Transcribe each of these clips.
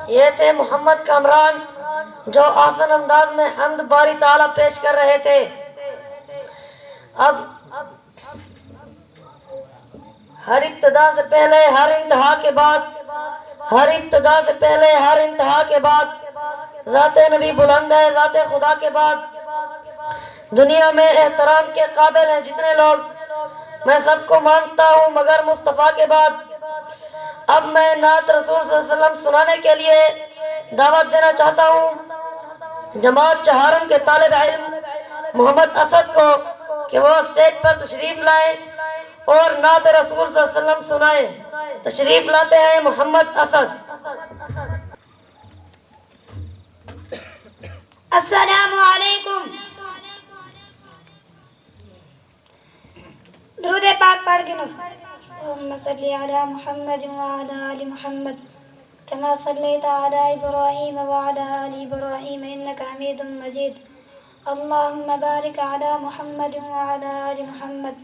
یہ تھے محمد کامران جو آسن انداز میں حمد باری تعالیٰ پیش کر رہے تھے۔ اب ہر ابتدا سے پہلے ہر انتہا کے بعد، ہر ابتدا سے پہلے ہر انتہا کے بعد ذات نبی بلند ہے، ذات خدا کے بعد دنیا میں احترام کے قابل ہیں جتنے لوگ، میں سب کو مانتا ہوں مگر مصطفیٰ کے بعد۔ اب میں نعت رسول صلی اللہ علیہ وسلم سنانے کے لیے دعوت دینا چاہتا ہوں جماعت چہارم کے طالب علم محمد اسد کو کہ وہ اسٹیج پر تشریف لائیں اور نعت رسول صلی اللہ علیہ وسلم سنائیں۔ تشریف لاتے ہیں محمد اسد۔ السلام علیکم۔ درود پاک پڑھ کے لو۔ اللہم صلی علی محمد وعلی آل محمد کما صلیت علی ابراہیم وعلی آل ابراہیم انک حمید مجید۔ اللہم بارک علی محمد وعلی آل محمد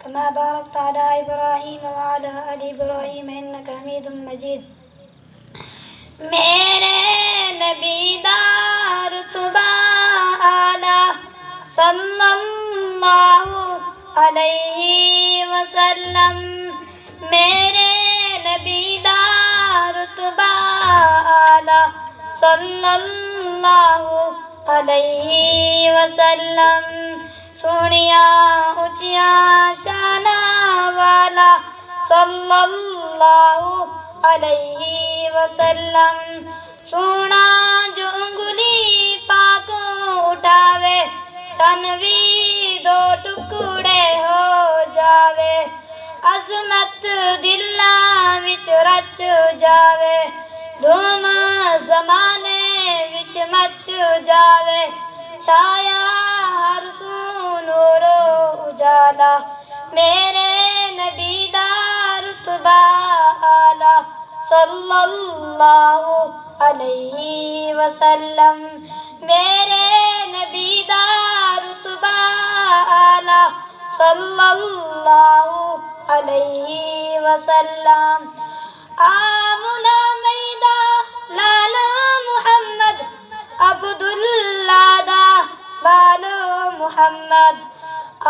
کما بارکت علی ابراہیم وعلی آل ابراہیم انک حمید مجید۔ میرے نبی دا رتبہ اعلیٰ صلی اللہ علیہ وسلم، میرے نبی دا رتبہ اعلیٰ صلی اللہ علیہ وسلم، سونیا اونچیاں شاناں والا صلی اللہ علیہ وسلم، سونا جو انگلی پاک اٹھاوے چنوی دو ٹکڑے ہو جاوے، عظمت دلاں وچ رچ جاوے، دھوم زمانے وچ مچ جاوے، چھایا ہر سو نور و اجالا، میرے نبی دا رتبہ اعلیٰ صلی اللہ علیہ وسلم، میرے نبی دا رتبہ اعلیٰ صلی اللہ علیہ وسلم۔ آمنہ میدہ لال محمد عبداللہ دا بال محمد،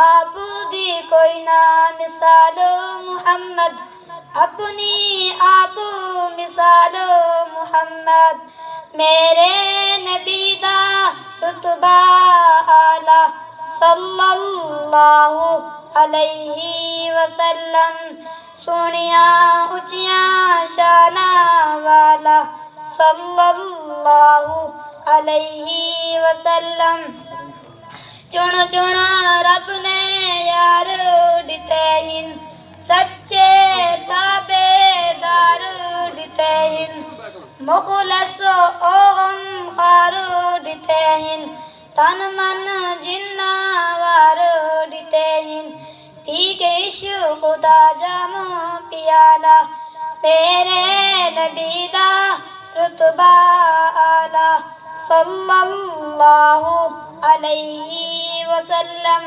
آپ دی کوئی نہ مثال محمد، اپنی آپ مثال محمد، میرے نبی دا رتبہ اعلیٰ صلی اللہ علیہ وسلم، سونیاں اونچیاں شاناں والا صلی اللہ علیہ وسلم، چن چن رب نے یار ڈتے ہن، سچے تابے دار ڈتے ہن، مخلص او غمخوار ڈتے ہن، تن من جنہ وار ڈتے ہن، پی کے عشق دا جام پیالہ، میرے نبی دا رتبہ اعلیٰ صلی اللہ علیہ وسلم۔